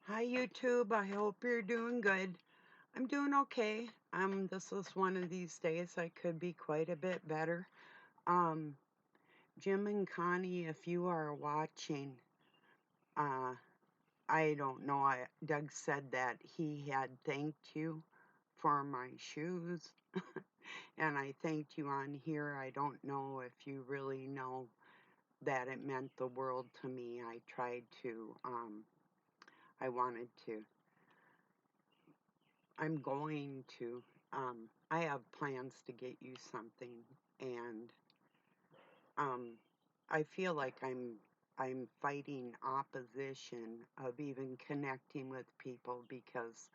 Hi YouTube, I hope you're doing good. I'm doing okay. This is one of these days I could be quite a bit better. Um, Jim and Connie, if you are watching, uh, I don't know, Doug said that he had thanked you for my shoes, and I thanked you on here. I don't know if you really know that it meant the world to me. I wanted to I'm going to. I have plans to get you something, and um, I feel like I'm fighting opposition of even connecting with people because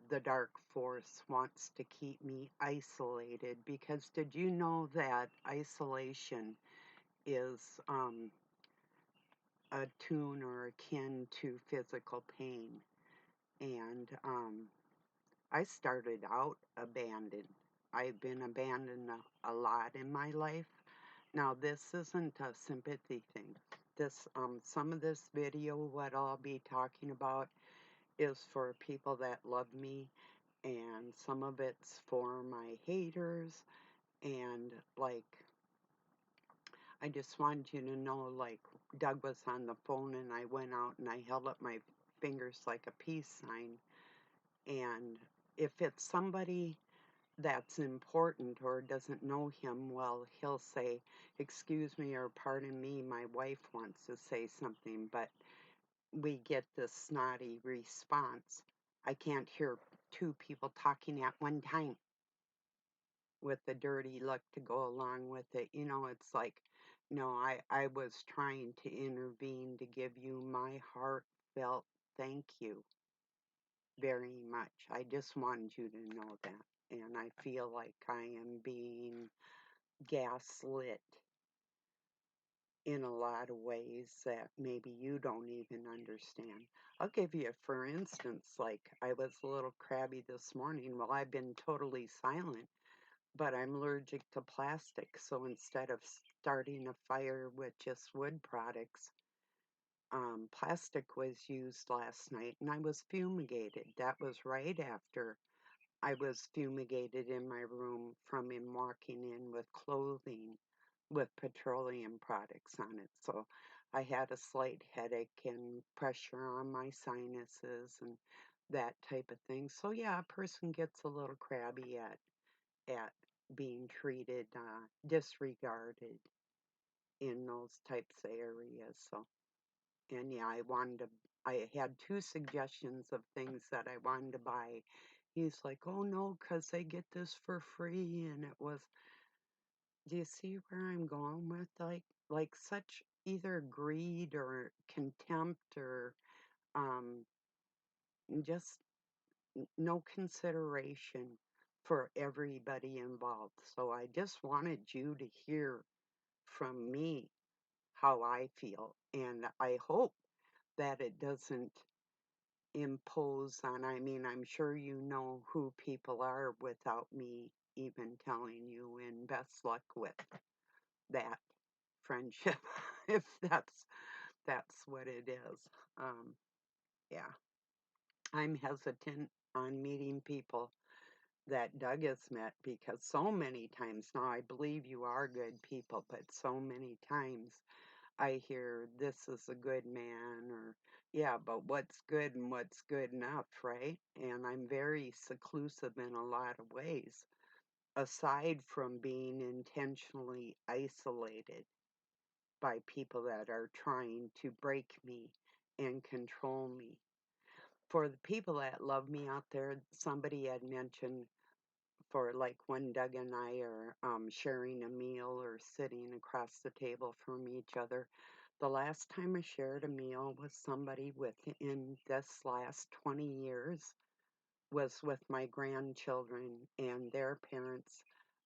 the dark force wants to keep me isolated. Because did you know that isolation is attuned or akin to physical pain? And I started out abandoned. I've been abandoned a lot in my life. Now, this isn't a sympathy thing. Some of this video, what I'll be talking about, is for people that love me, and some of it's for my haters. And I just wanted you to know, Doug was on the phone, and I went out and I held up my fingers like a peace sign. And if it's somebody that's important or doesn't know him well, he'll say, "Excuse me," or "Pardon me, my wife wants to say something," but we get this snotty response. I can't hear two people talking at one time with the dirty look to go along with it. It's like, no, I was trying to intervene to give you my heartfelt thank you very much. I just wanted you to know that. And I feel like I am being gaslit in a lot of ways that maybe you don't even understand. I'll give you, for instance, like I was a little crabby this morning. Well, I've been totally silent, but I'm allergic to plastic. So instead of starting a fire with just wood products, plastic was used last night and I was fumigated. That was right after I was fumigated in my room from him walking in with clothing with petroleum products on it. So I had a slight headache and pressure on my sinuses and that type of thing. So yeah, a person gets a little crabby at being treated, disregarded in those types of areas. So, and yeah, I had two suggestions of things that I wanted to buy. He's like, "Oh no, 'cause they get this for free," and it was, do you see where I'm going with, like such either greed or contempt or um just no consideration for everybody involved. So I just wanted you to hear from me how I feel, and I hope that it doesn't impose on, I mean, I'm sure you know who people are without me even telling you, and best luck with that friendship if that's what it is. um yeah, I'm hesitant on meeting people that Doug has met because so many times now, I believe you are good people, but so many times I hear this is a good man, or yeah, but what's good and what's good enough, right? And I'm very seclusive in a lot of ways, aside from being intentionally isolated by people that are trying to break me and control me. For the people that love me out there, somebody had mentioned, for like when Doug and I are sharing a meal or sitting across the table from each other, the last time I shared a meal with somebody within this last 20 years was with my grandchildren and their parents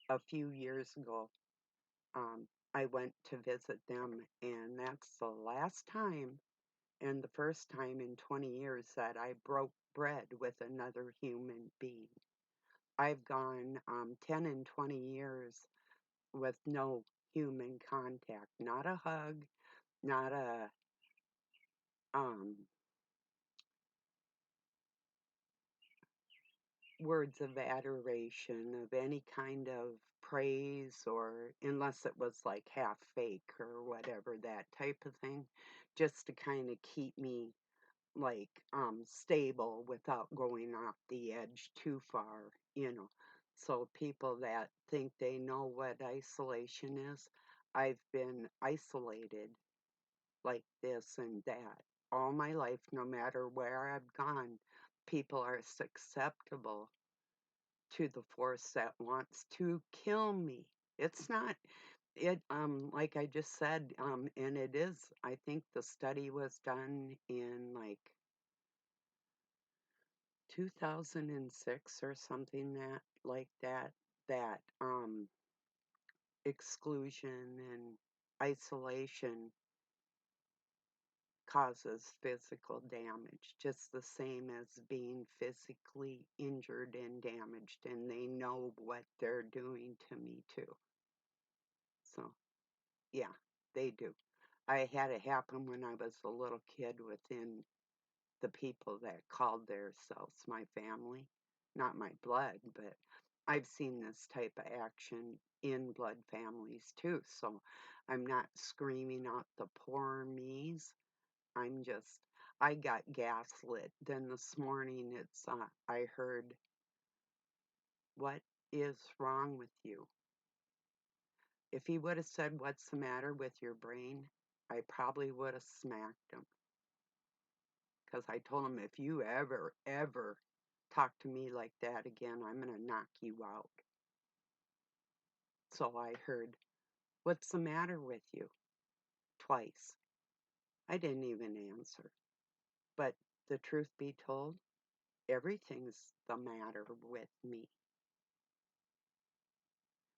a few years ago. I went to visit them, and that's the last time and the first time in 20 years that I broke bread with another human being. I've gone 10 and 20 years with no human contact, not a hug, not a um, words of adoration, of any kind of praise, or unless it was like half fake or whatever, that type of thing, just to kind of keep me like stable without going off the edge too far. So people that think they know what isolation is, I've been isolated like this and that all my life. No matter where I've gone, people are susceptible to the force that wants to kill me. It's not it like I just said, and it is, I think the study was done in like 2006 or something, that like that exclusion and isolation causes physical damage, just the same as being physically injured and damaged, and they know what they're doing to me too. So, yeah, they do. I had it happen when I was a little kid within the people that called themselves my family. Not my blood, but I've seen this type of action in blood families too. So I'm not screaming out the poor me's. I'm just, I got gaslit. Then this morning I heard, "What is wrong with you?" If he would have said, "What's the matter with your brain?" I probably would have smacked him, because I told him, "If you ever talk to me like that again, I'm going to knock you out." So I heard, "What's the matter with you?" twice. I didn't even answer. But the truth be told, everything's the matter with me.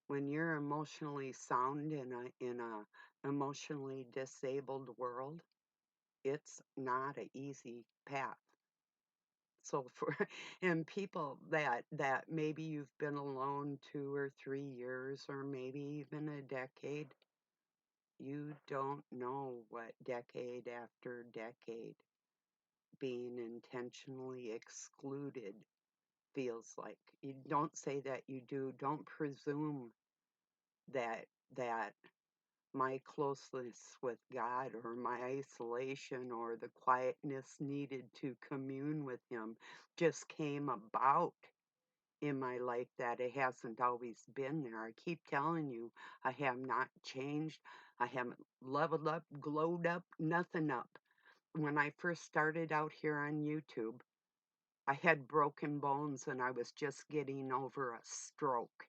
When you're emotionally sound in a emotionally disabled world, it's not an easy path. So for and people that maybe you've been alone 2 or 3 years, or maybe even a decade, you don't know what decade after decade being intentionally excluded feels like. You don't say that you do. Don't presume that that my closeness with God, or my isolation, or the quietness needed to commune with Him just came about in my life, that it hasn't always been there. I keep telling you, I have not changed. I haven't leveled up, glowed up, nothing up. When I first started out here on YouTube, I had broken bones and I was just getting over a stroke.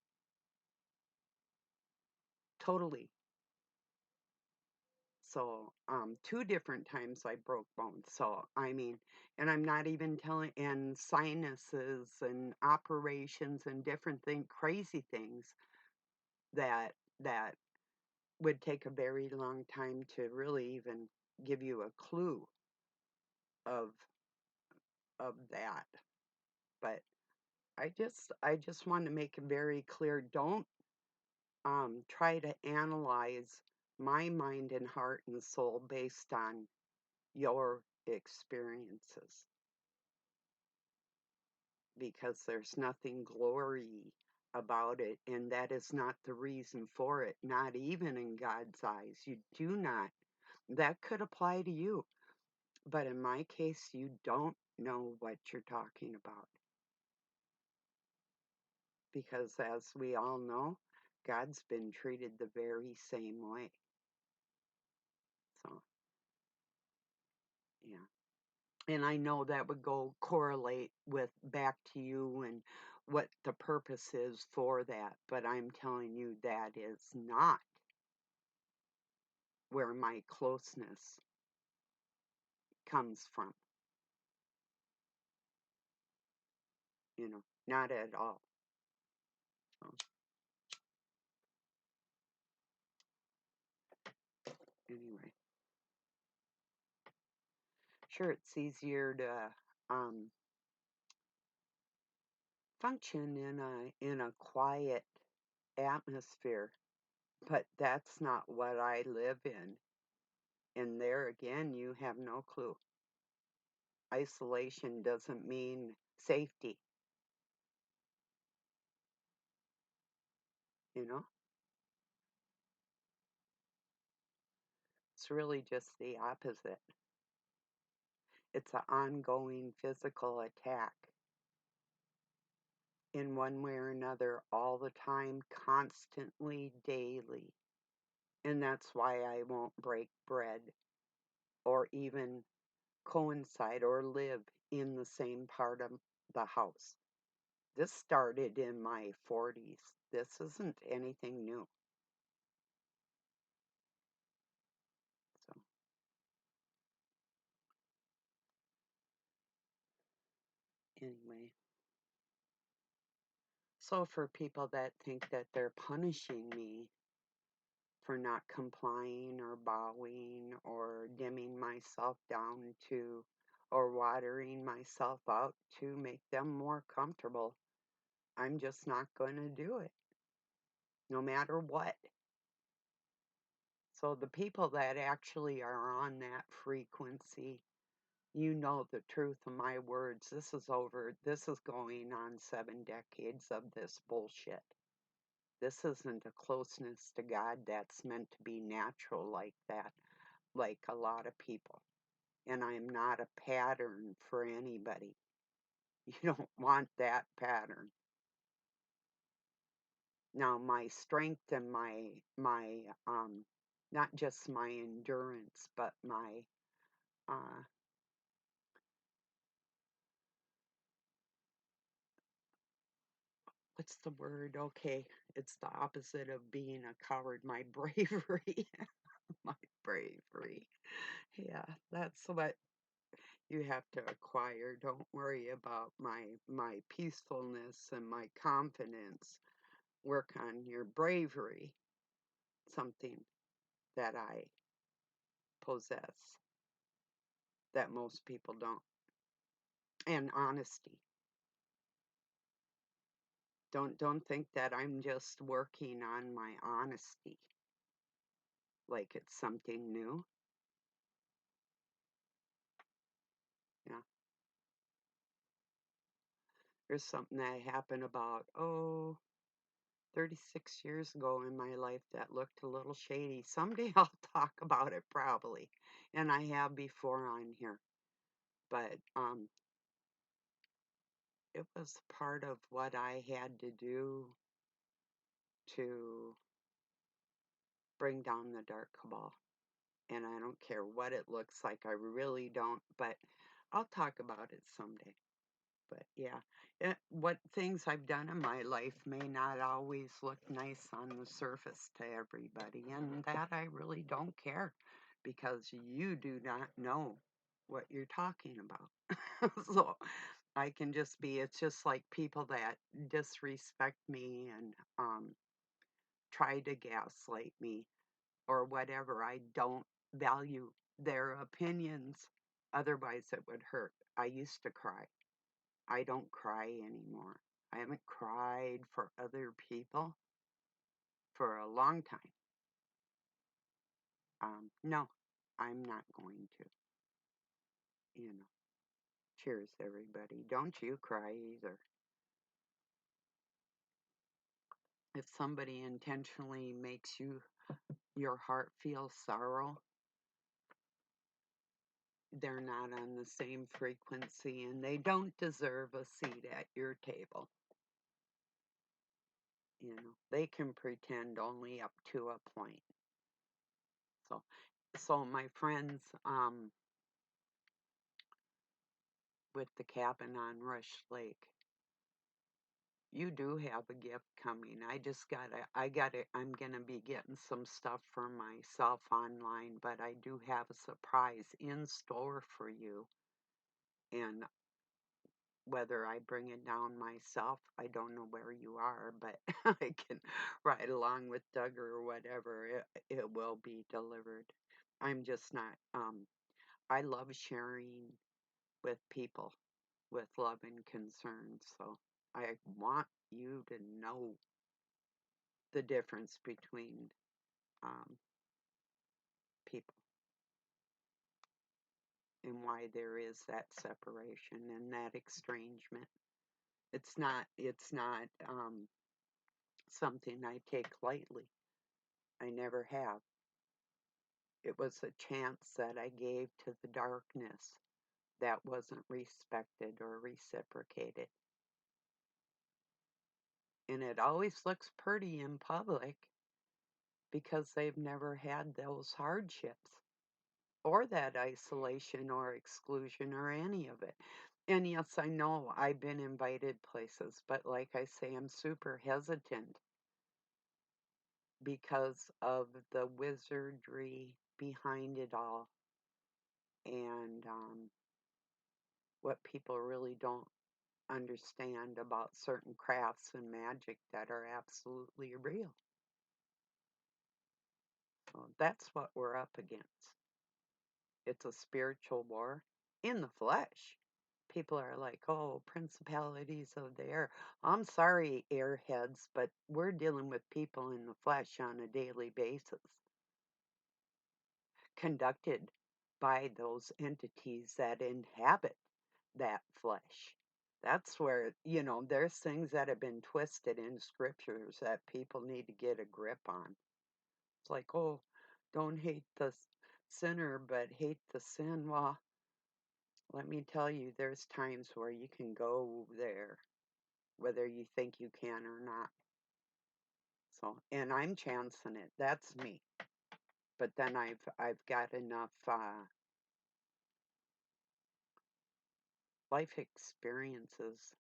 Totally. So, 2 different times I broke bones. So, I mean, and I'm not even telling, and sinuses and operations and different crazy things that that would take a very long time to really even give you a clue of that. But I just want to make it very clear. Don't try to analyze my mind and heart and soul based on your experiences, because there's nothing glory about it, and that is not the reason for it, not even in God's eyes. You do not. That could apply to you, but in my case, you don't know what you're talking about, because as we all know, God's been treated the very same way. So, yeah. And I know that would go correlate with back to you and what the purpose is for that, but I'm telling you that is not where my closeness comes from, not at all. So, anyway, sure, it's easier to function in a quiet atmosphere, but that's not what I live in. And there again, you have no clue. Isolation doesn't mean safety. you know? It's really just the opposite. It's an ongoing physical attack in one way or another, all the time, constantly, daily. And that's why I won't break bread or even coincide or live in the same part of the house. This started in my 40s. This isn't anything new. So, anyway. So, for people that think that they're punishing me for not complying or bowing or dimming myself down to or watering myself out to make them more comfortable, I'm just not going to do it, no matter what. So the people that actually are on that frequency, you know the truth of my words. This is going on 7 decades of this bullshit. This isn't a closeness to God that's meant to be natural like that, like a lot of people. And I'm not a pattern for anybody. You don't want that pattern. Now my strength and my not just my endurance, but my uh what's the word? Okay, it's the opposite of being a coward. My bravery. My bravery. Yeah, that's what you have to acquire. Don't worry about my peacefulness and my confidence. Work on your bravery, something that I possess that most people don't. And honesty. Don't think that I'm just working on my honesty like it's something new. Yeah. There's something that happened about 36 years ago in my life that looked a little shady. Someday I'll talk about it probably. And I have before on here. But it was part of what I had to do to bring down the dark cabal. And I don't care what it looks like. I really don't. But I'll talk about it someday. But yeah, what things I've done in my life may not always look nice on the surface to everybody. And that I really don't care because you do not know what you're talking about. So I can just be, it's just like people that disrespect me and try to gaslight me or whatever. I don't value their opinions. Otherwise, it would hurt. I used to cry. I don't cry anymore. I haven't cried for other people for a long time. No, I'm not going to. You know, cheers, everybody. Don't you cry either. If somebody intentionally makes your heart feel sorrow, they're not on the same frequency and they don't deserve a seat at your table. You know, they can pretend only up to a point. So, so my friends, with the cabin on Rush Lake, you do have a gift coming. I'm gonna be getting some stuff for myself online, but I do have a surprise in store for you. And whether I bring it down myself, I don't know where you are, but I can ride along with Doug or whatever. It will be delivered. I'm just not, I love sharing with people with love and concern. So I want you to know the difference between um, people and why there is that separation and that estrangement. It's not something I take lightly. I never have. It was a chance that I gave to the darkness that wasn't respected or reciprocated. And it always looks pretty in public because they've never had those hardships or that isolation or exclusion or any of it. And yes, I know I've been invited places, but like I say, I'm super hesitant because of the wizardry behind it all and what people really don't understand about certain crafts and magic that are absolutely real. So that's what we're up against. It's a spiritual war in the flesh. People are like, oh, principalities of the air. I'm sorry, airheads, but we're dealing with people in the flesh on a daily basis, conducted by those entities that inhabit that flesh. That's where, there's things that have been twisted in scriptures that people need to get a grip on. It's like, oh, don't hate the sinner, but hate the sin. Well, let me tell you, there's times where you can go there, whether you think you can or not. So, and I'm chancing it. That's me. But then I've got enough life experiences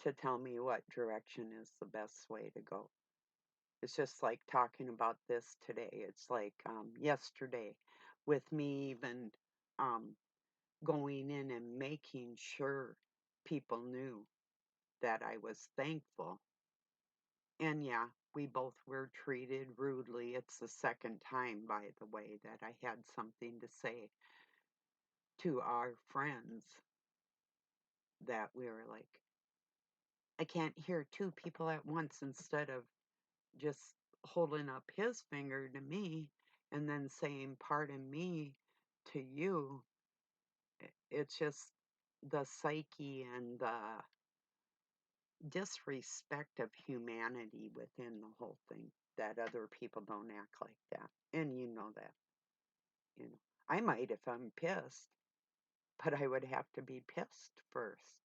to tell me what direction is the best way to go. It's just like talking about this today. It's like yesterday with me even um, going in and making sure people knew that I was thankful. And yeah, we both were treated rudely. It's the second time, by the way, that I had something to say to our friends that we were like, I can't hear two people at once instead of just holding up his finger to me and then saying, pardon me to you. It's just the psyche and the disrespect of humanity within the whole thing that other people don't act like that. And you know that. You know, I might if I'm pissed, but I would have to be pissed first.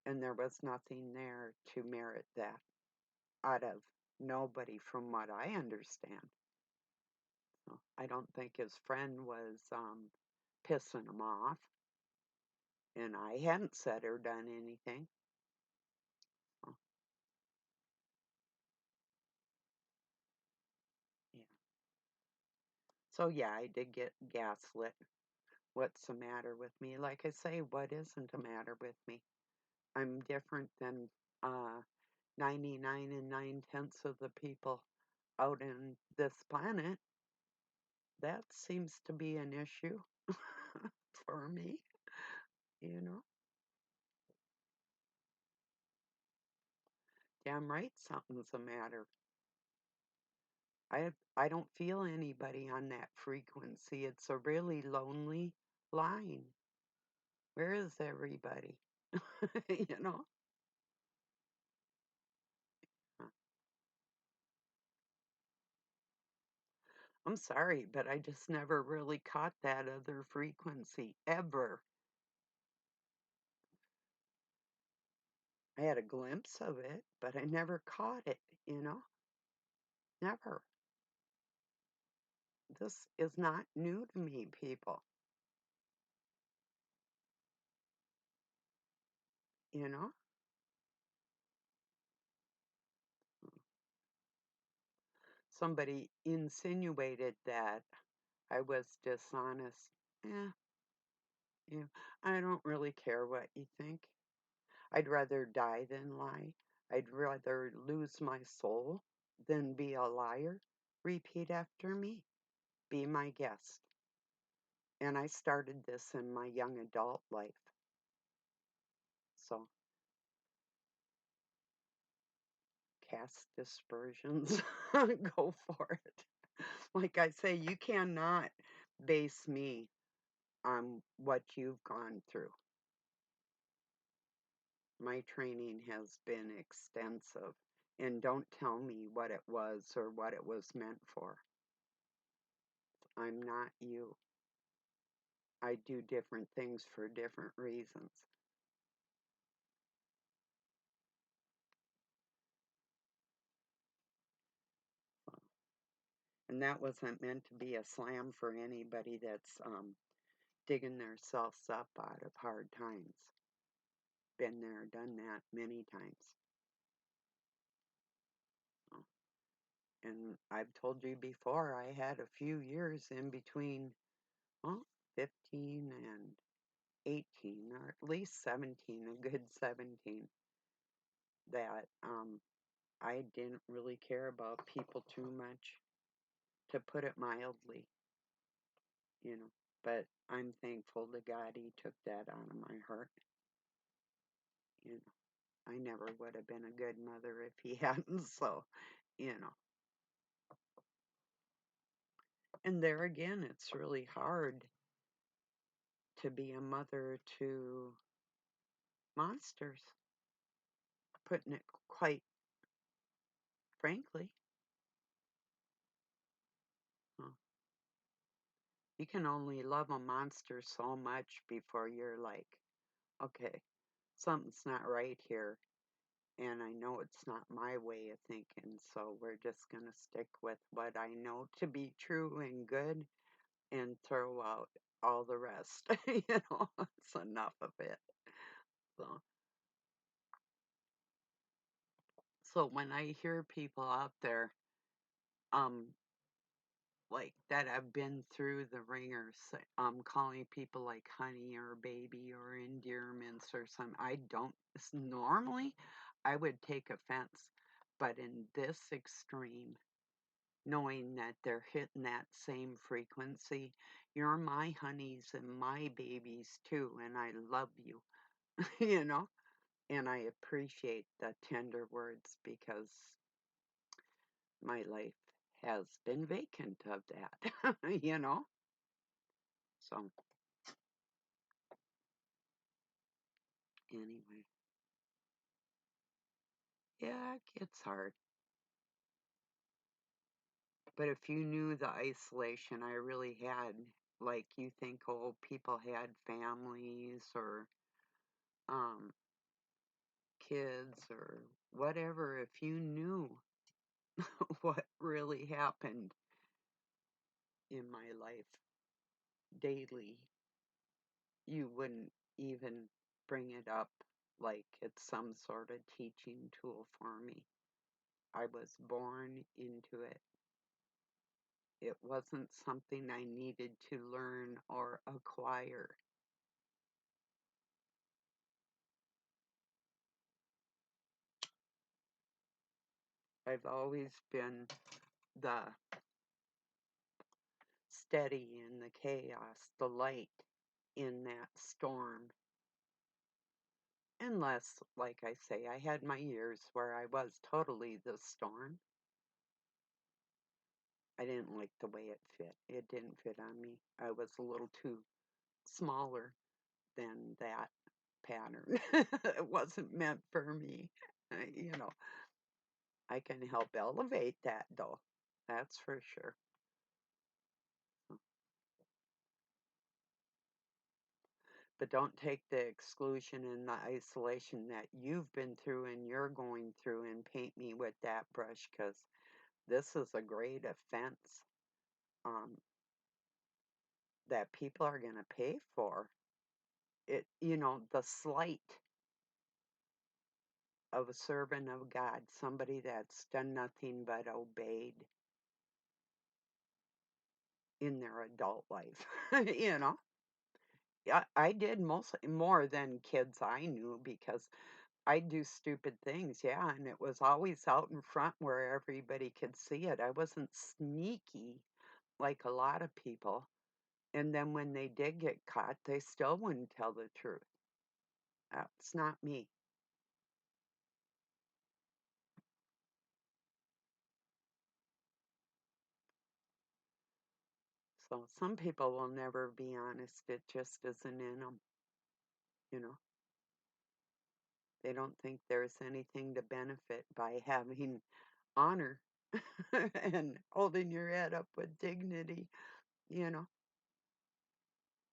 And there was nothing there to merit that out of nobody from what I understand. So I don't think his friend was pissing him off. And I hadn't said or done anything. So, yeah. So yeah, I did get gaslit. What's the matter with me? Like I say, what isn't the matter with me? I'm different than 99 and 9/10 of the people out in this planet. That seems to be an issue for me, you know. Damn right something's the matter. I don't feel anybody on that frequency. It's a really lonely line. Where is everybody? you know? I'm sorry, but I just never really caught that other frequency ever. I had a glimpse of it, but I never caught it, you know? Never. This is not new to me, people, you know? Somebody insinuated that I was dishonest. Yeah, yeah. I don't really care what you think. I'd rather die than lie. I'd rather lose my soul than be a liar. Repeat after me. Be my guest. And I started this in my young adult life. So cast dispersions. Go for it. Like I say, you cannot base me on what you've gone through. My training has been extensive, and don't tell me what it was or what it was meant for. I'm not you. I do different things for different reasons. And that wasn't meant to be a slam for anybody that's digging themselves up out of hard times. Been there, done that many times. And I've told you before, I had a few years in between, well, 15 and 18, or at least 17, a good 17, that I didn't really care about people too much, to put it mildly, you know. But I'm thankful to God He took that out of my heart. You know, I never would have been a good mother if He hadn't, so, you know. And there again, it's really hard to be a mother to monsters, putting it quite frankly. Huh. You can only love a monster so much before you're like, okay, something's not right here. And I know it's not my way of thinking, so we're just going to stick with what I know to be true and good and throw out all the rest. It's enough of it. So, so when I hear people out there, um, like that have been through the ringers, calling people like honey or baby or endearments or something, I don't, normally I would take offense, but in this extreme, knowing that they're hitting that same frequency. You're my honeys and my babies too, and I love you, you know? And I appreciate the tender words because my life has been vacant of that, you know? So, anyway, yeah, it gets hard. But if you knew the isolation I really had, like you think, oh, people had families or um, kids or whatever, if you knew what really happened in my life daily, you wouldn't even bring it up like it's some sort of teaching tool for me. I was born into it. It wasn't something I needed to learn or acquire. I've always been the steady in the chaos, the light in that storm. Unless, like I say, I had my years where I was totally the storm. I didn't like the way it fit. It didn't fit on me. I was a little too smaller than that pattern. It wasn't meant for me. You know, I can help elevate that though. That's for sure. But don't take the exclusion and the isolation that you've been through and you're going through and paint me with that brush, because this is a great offense um, that people are going to pay for. It, the slight of a servant of God, somebody that's done nothing but obeyed in their adult life. you know, yeah, I did mostly more than kids I knew because I do stupid things, yeah, and it was always out in front where everybody could see it. I wasn't sneaky like a lot of people. And then when they did get caught, they still wouldn't tell the truth. That's not me. So some people will never be honest. It just isn't in them, you know. They don't think there's anything to benefit by having honor and holding your head up with dignity. You know,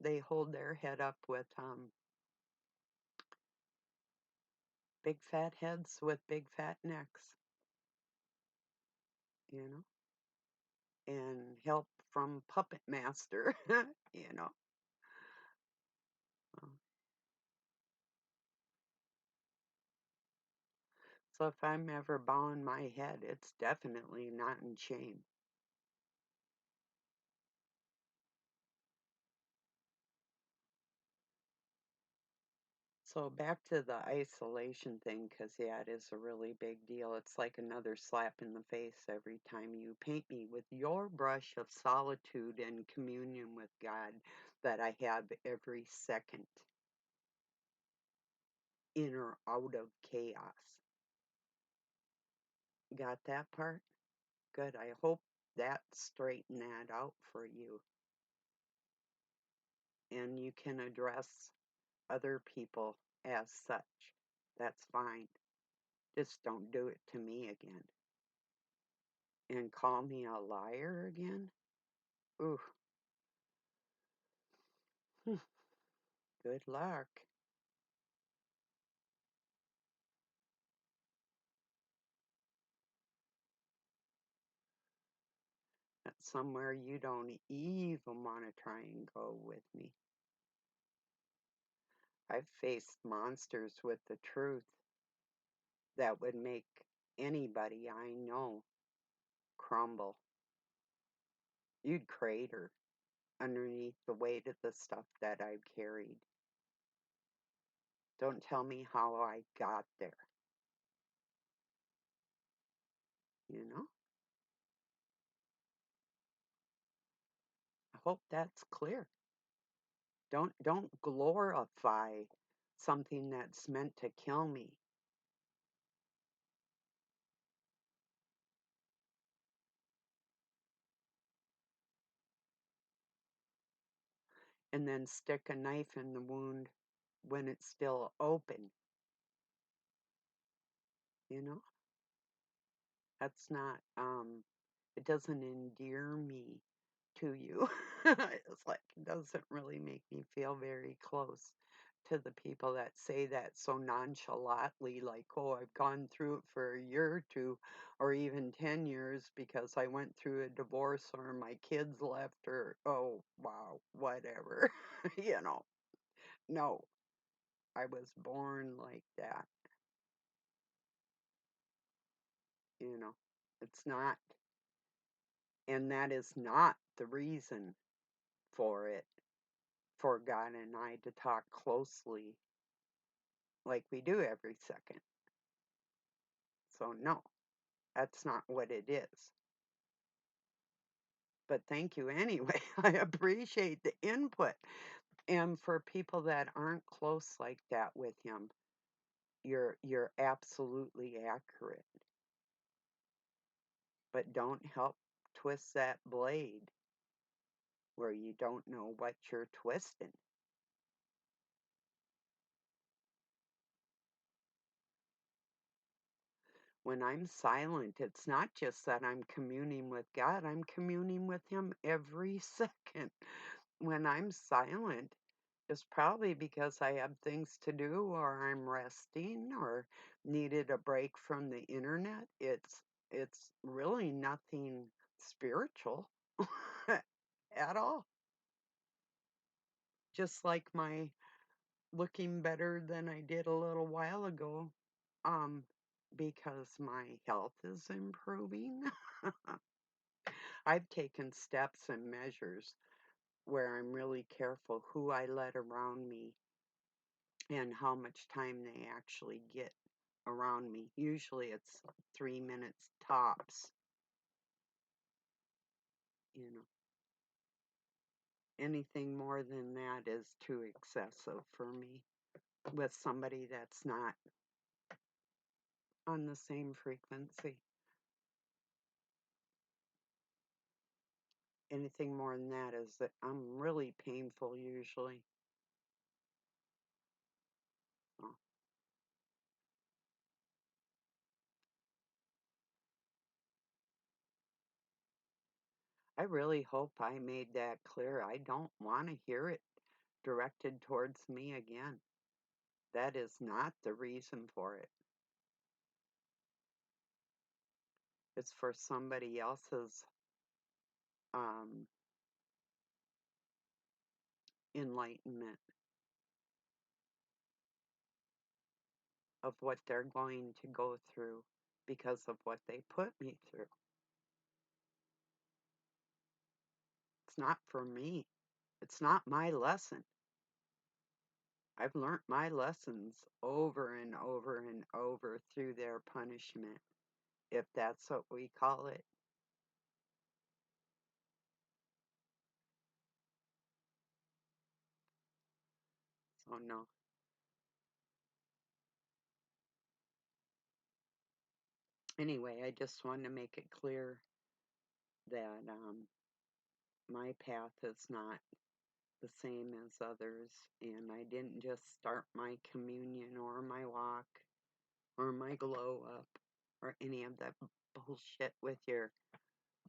they hold their head up with big fat heads with big fat necks, you know, and help from puppet master, you know. Uh, So if I'm ever bowing my head, it's definitely not in shame. So back to the isolation thing, because yeah, it is a really big deal. It's like another slap in the face every time you paint me with your brush of solitude and communion with God that I have every second, in or out of chaos. Got that part? Good. I hope that straightened that out for you. And you can address other people as such. That's fine. Just don't do it to me again. And call me a liar again? Ooh, good luck. That's somewhere you don't even want to try and go with me. I've faced monsters with the truth that would make anybody I know crumble. You'd crater underneath the weight of the stuff that I've carried. Don't tell me how I got there, you know? I hope that's clear. Don't glorify something that's meant to kill me. And then stick a knife in the wound when it's still open, you know? That's not, it doesn't endear me to you. It's like, it doesn't really make me feel very close to the people that say that so nonchalantly, like, oh, I've gone through it for a year or two, or even 10 years because I went through a divorce or my kids left, or, oh, wow, whatever, you know. No, I was born like that, you know. It's not, and that is not the reason for it, for God and I to talk closely like we do every second. So, no, that's not what it is. But thank you anyway. I appreciate the input. And for people that aren't close like that with him, you're absolutely accurate. But don't help twist that blade where you don't know what you're twisting. When I'm silent, it's not just that I'm communing with God, I'm communing with Him every second. When I'm silent, it's probably because I have things to do, or I'm resting, or needed a break from the internet. It's really nothing spiritual at all. Just like my looking better than I did a little while ago, um, because my health is improving. I've taken steps and measures where I'm really careful who I let around me and how much time they actually get around me. Usually it's 3 minutes tops, you know. Anything more than that is too excessive for me with somebody that's not on the same frequency. Anything more than that is that I'm really painful usually. So I really hope I made that clear. I don't want to hear it directed towards me again. That is not the reason for it. It's for somebody else's um, enlightenment of what they're going to go through because of what they put me through. It's not for me. It's not my lesson. I've learned my lessons over and over and over through their punishment, if that's what we call it. So, no. Anyway, I just wanted to make it clear that my path is not the same as others, and I didn't just start my communion or my walk or my glow up or any of that bullshit with your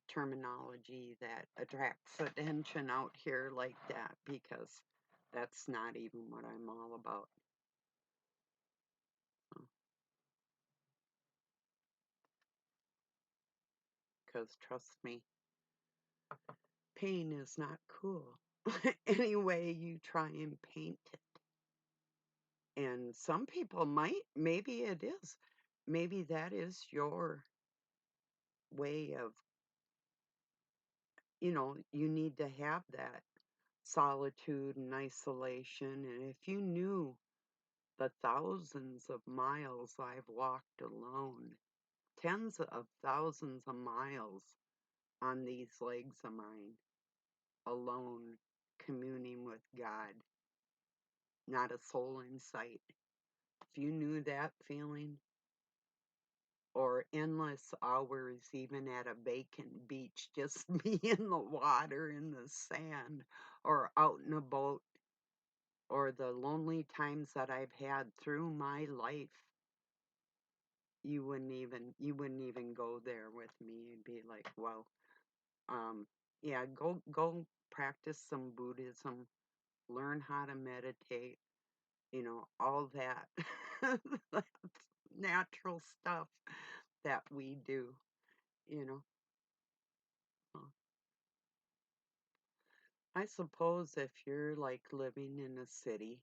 terminology that attracts attention out here like that, because that's not even what I'm all about. Because trust me, pain is not cool. Any way you try and paint it. And some people might, maybe it is. Maybe that is your way of, you need to have that solitude and isolation. And if you knew the thousands of miles I've walked alone, tens of thousands of miles on these legs of mine, alone, communing with God, not a soul in sight. If you knew that feeling, or endless hours even at a vacant beach, just me in the water, in the sand, or out in a boat, or the lonely times that I've had through my life, you wouldn't even go there with me. You'd be like, well, yeah, go practice some Buddhism, learn how to meditate, all that. That's natural stuff that we do, you know. I suppose if you're like living in a city,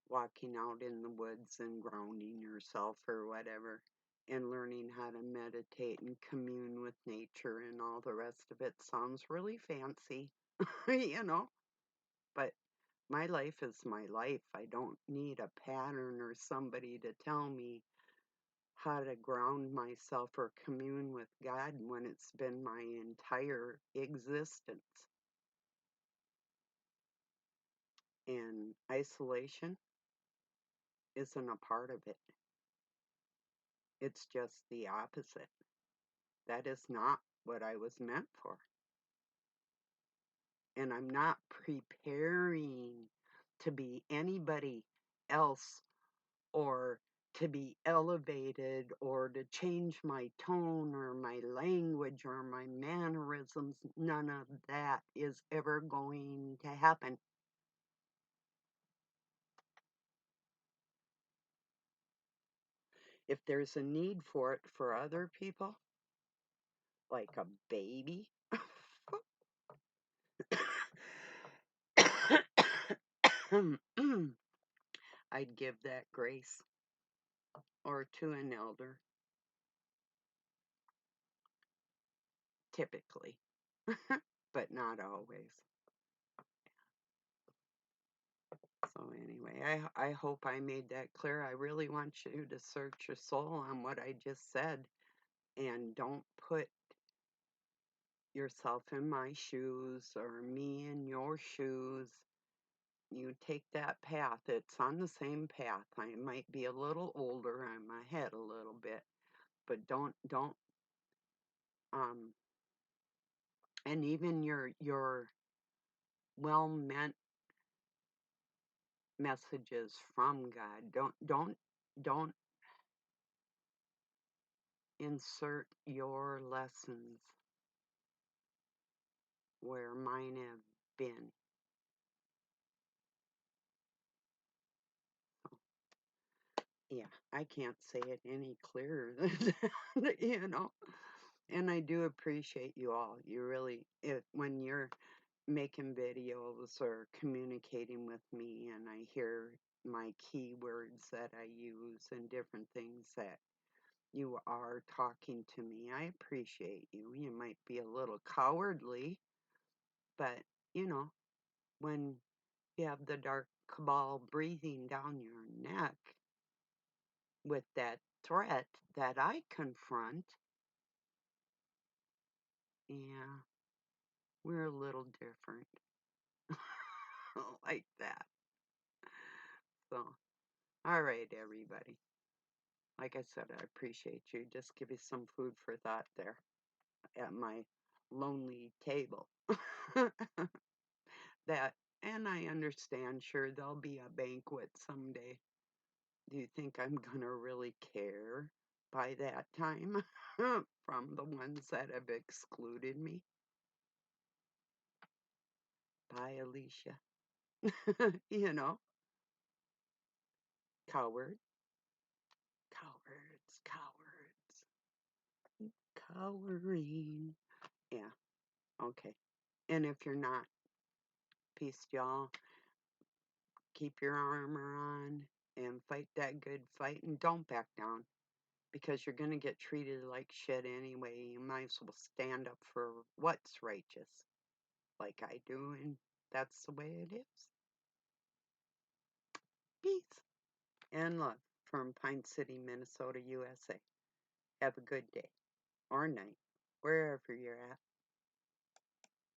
walking out in the woods and grounding yourself or whatever, and learning how to meditate and commune with nature and all the rest of it sounds really fancy, you know. But my life is my life. I don't need a pattern or somebody to tell me how to ground myself or commune with God when it's been my entire existence. And isolation isn't a part of it. It's just the opposite. That is not what I was meant for. And I'm not preparing to be anybody else, or to be elevated, or to change my tone or my language or my mannerisms. None of that is ever going to happen. If there's a need for it for other people, like a baby, I'd give that grace, or to an elder, typically, but not always. So anyway, I hope I made that clear. I really want you to search your soul on what I just said, and don't put yourself in my shoes or me in your shoes. You take that path. It's on the same path. I might be a little older. I'm ahead a little bit, but don't um and even your well-meant messages from God, don't insert your lessons where mine have been. Yeah, I can't say it any clearer than that, And I do appreciate you all. You really, when you're making videos or communicating with me and I hear my keywords that I use and different things that you are talking to me, I appreciate you. You might be a little cowardly, but when you have the dark cabal breathing down your neck with that threat that I confront, yeah, we're a little different like that. So, all right, everybody. Like I said, I appreciate you. Just give me some food for thought there at my lonely table. That, and I understand, sure, there'll be a banquet someday. Do you think I'm gonna really care by that time from the ones that have excluded me? Bye, Alicia. you know, coward, cowards, cowards, cowering. Yeah, okay. And if you're not, peace, y'all. Keep your armor on and fight that good fight and don't back down because you're going to get treated like shit anyway. You might as well stand up for what's righteous, like I do, and that's the way it is. Peace and love from Pine City, Minnesota, USA. Have a good day or night, wherever you're at.